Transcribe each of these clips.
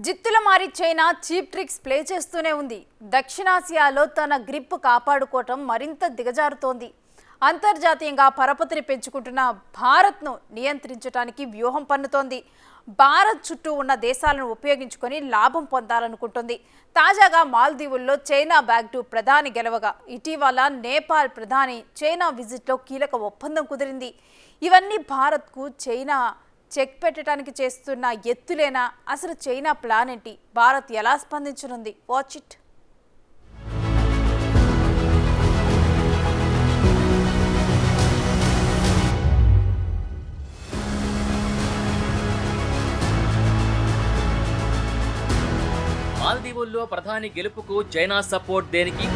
జిత్తుల మారి China cheap tricks play చేస్తూనే ఉంది. దక్షిణాసియాలో తన గ్రిప్ కాపాడుకోవటం మరింత దిగజారుతోంది. అంతర్జాతీయంగా పరపతిని పెంచుకుంటున్న భారత్ను నియంత్రించడానికి వ్యూహం పన్నుతోంది. భారత్ చుట్టూ ఉన్న దేశాలను ఉపయోగించుకొని లాభం పొందాలనుకుంటుంది. తాజాగా మాల్దీవుల్లో చైనా బ్యాక్టు ప్రధాని గెలవగా ఇటీవల నేపాల్ ప్రధాని చైనా విజిట్లో కీలక ఒప్పందం కుదిరింది. ఇవన్నీ భారత్కు చైనా చెక్ పెట్టడానికి చేస్తున్న ఎత్తులేనా? అసలు చైనా ప్లాన్ ఏంటి? భారత్ ఎలా స్పందించనుంది? Watch it. మాల్దీవుల్లో ప్రధాని గెలుపుకు చైనా సపోర్ట్ దేనికి?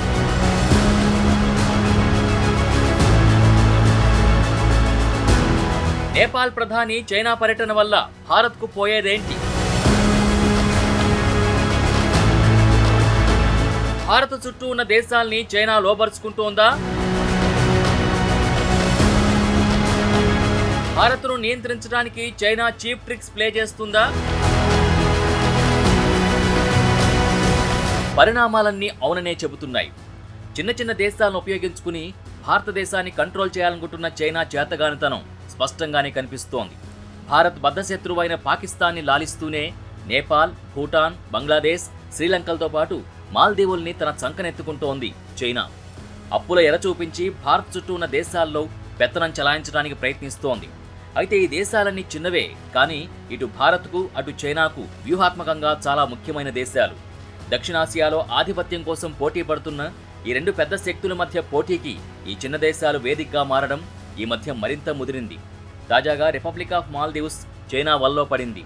నేపాల్ ప్రధాని చైనా పర్యటన వల్ల భారత్కు పోయేదేంటి? భారత్ చుట్టూ ఉన్న దేశాల్ని చైనా లోబరుచుకుంటోందా? భారత్ను నియంత్రించడానికి చైనా చీప్ ట్రిక్స్ ప్లే చేస్తుందా? పరిణామాలన్నీ అవుననే చెబుతున్నాయి. చిన్న చిన్న దేశాలను ఉపయోగించుకుని భారతదేశాన్ని కంట్రోల్ చేయాలనుకుంటున్న చైనా చేతగానితనం స్పష్టంగానే కనిపిస్తోంది. భారత్ బద్ధశత్రువైన పాకిస్తాన్ని లాలిస్తూనే నేపాల్, భూటాన్, బంగ్లాదేశ్, శ్రీలంకలతో పాటు మాల్దీవుల్ని తన చంకనెత్తుకుంటోంది చైనా. అప్పుల ఎర చూపించి భారత్ చుట్టూ ఉన్న దేశాల్లో పెత్తనం చలాయించడానికి ప్రయత్నిస్తోంది. అయితే ఈ దేశాలన్నీ చిన్నవే, కానీ ఇటు భారత్కు అటు చైనాకు వ్యూహాత్మకంగా చాలా ముఖ్యమైన దేశాలు. దక్షిణాసియాలో ఆధిపత్యం కోసం పోటీ పడుతున్న ఈ రెండు పెద్ద శక్తుల మధ్య పోటీకి ఈ చిన్న దేశాలు వేదికగా మారడం ఈ మధ్య మరింత ముదిరింది. తాజాగా రిపబ్లిక్ ఆఫ్ మాల్దీవ్స్ చైనా వల్లో పడింది.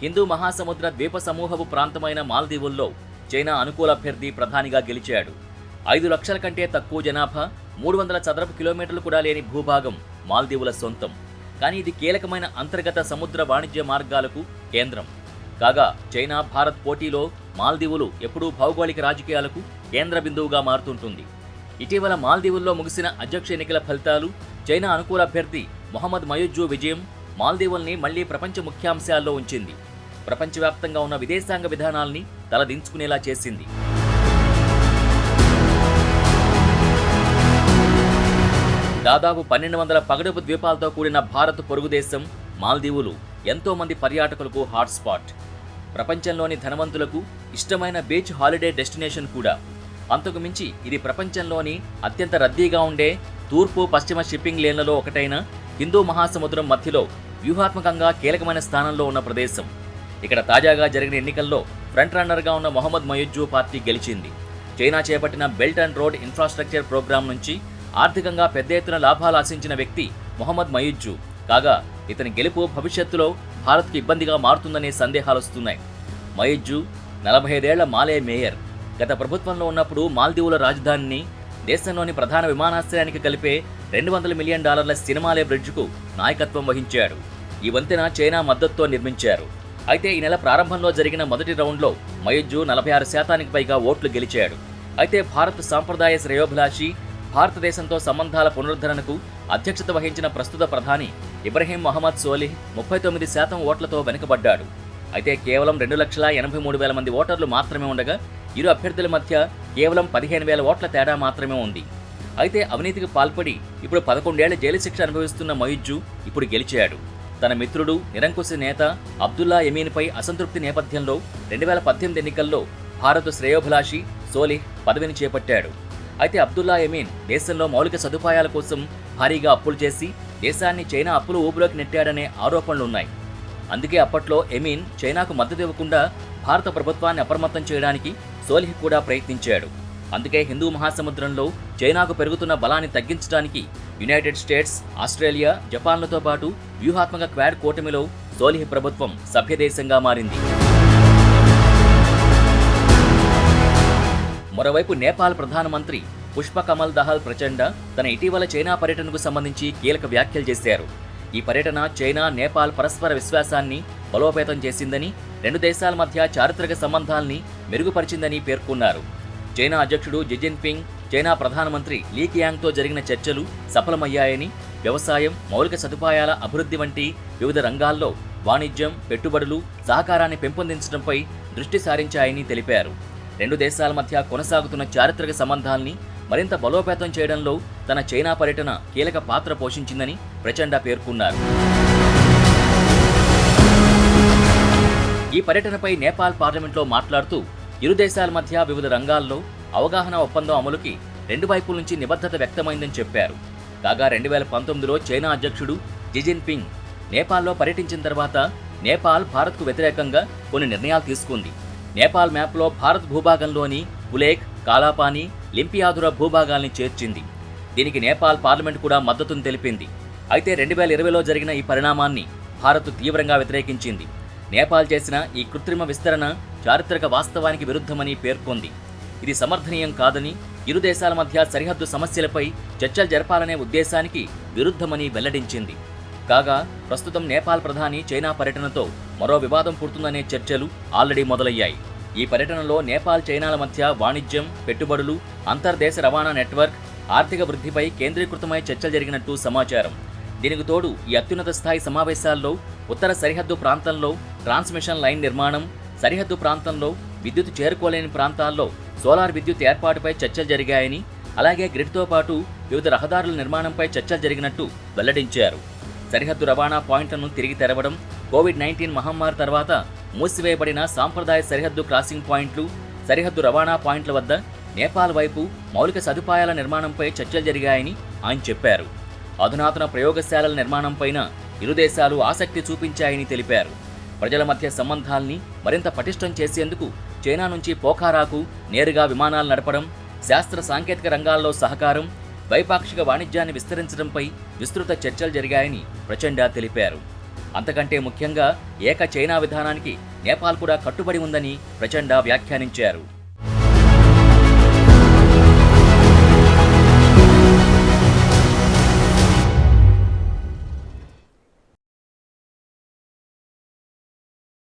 హిందూ మహాసముద్ర ద్వీప సమూహపు ప్రాంతమైన మాల్దీవుల్లో చైనా అనుకూల అభ్యర్థి ప్రధానిగా గెలిచాడు. 5 లక్షల కంటే తక్కువ జనాభా, 300 చదరపు కిలోమీటర్లు కూడా లేని భూభాగం మాల్దీవుల సొంతం. కానీ ఇది కీలకమైన అంతర్గత సముద్ర వాణిజ్య మార్గాలకు కేంద్రం. కాగా చైనా భారత్ పోటీలో మాల్దీవులు ఎప్పుడూ భౌగోళిక రాజకీయాలకు కేంద్ర బిందువుగా మారుతుంటుంది. ఇటీవల మాల్దీవుల్లో ముగిసిన అధ్యక్ష ఎన్నికల ఫలితాలు, చైనా అనుకూల అభ్యర్థి మొహమ్మద్ మయూజ్జు విజయం మాల్దీవుల్ని మళ్లీ ప్రపంచ ముఖ్యాంశాల్లో ఉంచింది. ప్రపంచవ్యాప్తంగా ఉన్న విదేశాంగ విధానాల్ని తలదించుకునేలా చేసింది. దాదాపు 1200 పగడపు ద్వీపాలతో కూడిన భారత్ పొరుగు దేశం మాల్దీవులు ఎంతో మంది పర్యాటకులకు హాట్స్పాట్. ప్రపంచంలోని ధనవంతులకు ఇష్టమైన బీచ్ హాలిడే డెస్టినేషన్ కూడా. అంతకు మించి ఇది ప్రపంచంలోని అత్యంత రద్దీగా ఉండే తూర్పు పశ్చిమ షిప్పింగ్ లేన్లలో ఒకటైన హిందూ మహాసముద్రం మధ్యలో వ్యూహాత్మకంగా కీలకమైన స్థానంలో ఉన్న ప్రదేశం. ఇక్కడ తాజాగా జరిగిన ఎన్నికల్లో ఫ్రంట్ రన్నర్గా ఉన్న మొహమ్మద్ మయూజ్జు పార్టీ గెలిచింది. చైనా చేపట్టిన belt and road infrastructure programme నుంచి ఆర్థికంగా పెద్ద ఎత్తున లాభాలు ఆశించిన వ్యక్తి మొహమ్మద్ మయూజ్జు. కాగా ఇతని గెలుపు భవిష్యత్తులో భారత్కు ఇబ్బందిగా మారుతుందనే సందేహాలొస్తున్నాయి. మయూజ్జు 45 ఏళ్ల మాలే మేయర్. గత ప్రభుత్వంలో ఉన్నప్పుడు మాల్దీవుల రాజధానిని దేశంలోని ప్రధాన విమానాశ్రయానికి కలిపే $200 మిలియన్ సినిమాలే బ్రిడ్జ్కు నాయకత్వం వహించాడు. ఈ వంతెన చైనా మద్దతుతో నిర్మించారు. అయితే ఈ నెల ప్రారంభంలో జరిగిన మొదటి రౌండ్లో మయూజ్జు 46% పైగా ఓట్లు గెలిచాడు. అయితే భారత్ సాంప్రదాయ శ్రేయోభిలాషి, భారతదేశంతో సంబంధాల పునరుద్ధరణకు అధ్యక్షత వహించిన ప్రస్తుత ప్రధాని ఇబ్రహీం మహమ్మద్ సోలిహ్ 39% ఓట్లతో వెనుకబడ్డాడు. అయితే కేవలం 2,83,000 మంది ఓటర్లు మాత్రమే ఉండగా ఇరు అభ్యర్థుల మధ్య కేవలం 15,000 ఓట్ల తేడా మాత్రమే ఉంది. అయితే అవినీతికి పాల్పడి ఇప్పుడు 11 ఏళ్ల జైలు శిక్ష అనుభవిస్తున్న మయూజ్జు ఇప్పుడు గెలిచాడు. తన మిత్రుడు నిరంకుశ నేత అబ్దుల్లా ఎమీన్పై అసంతృప్తి నేపథ్యంలో 2018 ఎన్నికల్లో భారత శ్రేయోభిలాషి సోలిహ్ పదవిని చేపట్టాడు. అయితే అబ్దుల్లా ఎమీన్ దేశంలో మౌలిక సదుపాయాల కోసం భారీగా అప్పులు చేసి దేశాన్ని చైనా అప్పుల ఊబిలోకి నెట్టాడనే ఆరోపణలున్నాయి. అందుకే అప్పట్లో ఎమీన్ చైనాకు మద్దతు ఇవ్వకుండా భారత ప్రభుత్వాన్ని అప్రమత్తం చేయడానికి సోలిహ్ కూడా ప్రయత్నించాడు. అందుకే హిందూ మహాసముద్రంలో చైనాకు పెరుగుతున్న బలాన్ని తగ్గించడానికి యునైటెడ్ స్టేట్స్, ఆస్ట్రేలియా, జపాన్లతో పాటు వ్యూహాత్మక క్వాడ్ కూటమిలో సోలిహ్ ప్రభుత్వం సభ్యదేశంగా మారింది. మరోవైపు నేపాల్ ప్రధానమంత్రి పుష్పకమల్ దహల్ ప్రచండ తన ఇటీవల చైనా పర్యటనకు సంబంధించి కీలక వ్యాఖ్యలు చేశారు. ఈ పర్యటన చైనా, నేపాల్ పరస్పర విశ్వాసాన్ని బలోపేతం చేసిందని, రెండు దేశాల మధ్య చారిత్రక సంబంధాల్ని మెరుగుపరిచిందని పేర్కొన్నారు. చైనా అధ్యక్షుడు జి జిన్పింగ్, చైనా ప్రధానమంత్రి లీ కియాంగ్తో జరిగిన చర్చలు సఫలమయ్యాయని, వ్యవసాయం, మౌలిక సదుపాయాల అభివృద్ధి వంటి వివిధ రంగాల్లో వాణిజ్యం, పెట్టుబడులు, సహకారాన్ని పెంపొందించడంపై దృష్టి సారించాయని తెలిపారు. రెండు దేశాల మధ్య కొనసాగుతున్న చారిత్రక సంబంధాల్ని మరింత బలోపేతం చేయడంలో తన చైనా పర్యటన కీలక పాత్ర పోషించిందని ప్రచండ పేర్కొన్నారు. ఈ పర్యటనపై నేపాల్ పార్లమెంట్లో మాట్లాడుతూ ఇరు దేశాల మధ్య వివిధ రంగాల్లో అవగాహన ఒప్పందం అమలుకి రెండు వైపుల నుంచి నిబద్ధత వ్యక్తమైందని చెప్పారు. కాగా 2019లో చైనా అధ్యక్షుడు జీ జిన్పింగ్ నేపాల్లో పర్యటించిన తర్వాత నేపాల్ భారత్కు వ్యతిరేకంగా కొన్ని నిర్ణయాలు తీసుకుంది. నేపాల్ మ్యాప్లో భారత్ భూభాగంలోని ఉలేక్, కాలాపాని, లింపియాదుర భూభాగాల్ని చేర్చింది. దీనికి నేపాల్ పార్లమెంట్ కూడా మద్దతును తెలిపింది. అయితే 2020లో జరిగిన ఈ పరిణామాన్ని భారత్ తీవ్రంగా వ్యతిరేకించింది. నేపాల్ చేసిన ఈ కృత్రిమ విస్తరణ చారిత్రక వాస్తవానికి విరుద్ధమని పేర్కొంది. ఇది సమర్థనీయం కాదని, ఇరు దేశాల మధ్య సరిహద్దు సమస్యలపై చర్చలు జరపాలనే ఉద్దేశానికి విరుద్ధమని వెల్లడించింది. కాగా ప్రస్తుతం నేపాల్ ప్రధాని చైనా పర్యటనతో మరో వివాదం పుడుతుందనే చర్చలు ఆల్రెడీ మొదలయ్యాయి. ఈ పర్యటనలో నేపాల్ చైనాల మధ్య వాణిజ్యం, పెట్టుబడులు, అంతర్దేశ రవాణా నెట్వర్క్, ఆర్థిక వృద్ధిపై కేంద్రీకృతమై చర్చలు జరిగినట్టు సమాచారం. దీనికి తోడు ఈ అత్యున్నత స్థాయి సమావేశాల్లో ఉత్తర సరిహద్దు ప్రాంతంలో ట్రాన్స్మిషన్ లైన్ నిర్మాణం, సరిహద్దు ప్రాంతంలో విద్యుత్ చేరుకోలేని ప్రాంతాల్లో సోలార్ విద్యుత్ ఏర్పాటుపై చర్చలు జరిగాయని, అలాగే గ్రిడ్తో పాటు వివిధ రహదారుల నిర్మాణంపై చర్చలు జరిగినట్టు వెల్లడించారు. సరిహద్దు రవాణా పాయింట్లను తిరిగి తెరవడం, కోవిడ్-19 మహమ్మారి తర్వాత మూసివేయబడిన సాంప్రదాయ సరిహద్దు క్రాసింగ్ పాయింట్లు, సరిహద్దు రవాణా పాయింట్ల వద్ద నేపాల్ వైపు మౌలిక సదుపాయాల నిర్మాణంపై చర్చలు జరిగాయని ఆయన చెప్పారు. అధునాతన ప్రయోగశాలల నిర్మాణంపైన ఇరు దేశాలు ఆసక్తి చూపించాయని తెలిపారు. ప్రజల మధ్య సంబంధాల్ని మరింత పటిష్టం చేసేందుకు చైనా నుంచి పోఖారాకు నేరుగా విమానాలు నడపడం, శాస్త్ర సాంకేతిక రంగాల్లో సహకారం, ద్వైపాక్షిక వాణిజ్యాన్ని విస్తరించడంపై విస్తృత చర్చలు జరిగాయని ప్రచండ తెలిపారు. అంతకంటే ముఖ్యంగా ఏక చైనా విధానానికి నేపాల్ కూడా కట్టుబడి ఉందని ప్రచండ వ్యాఖ్యానించారు.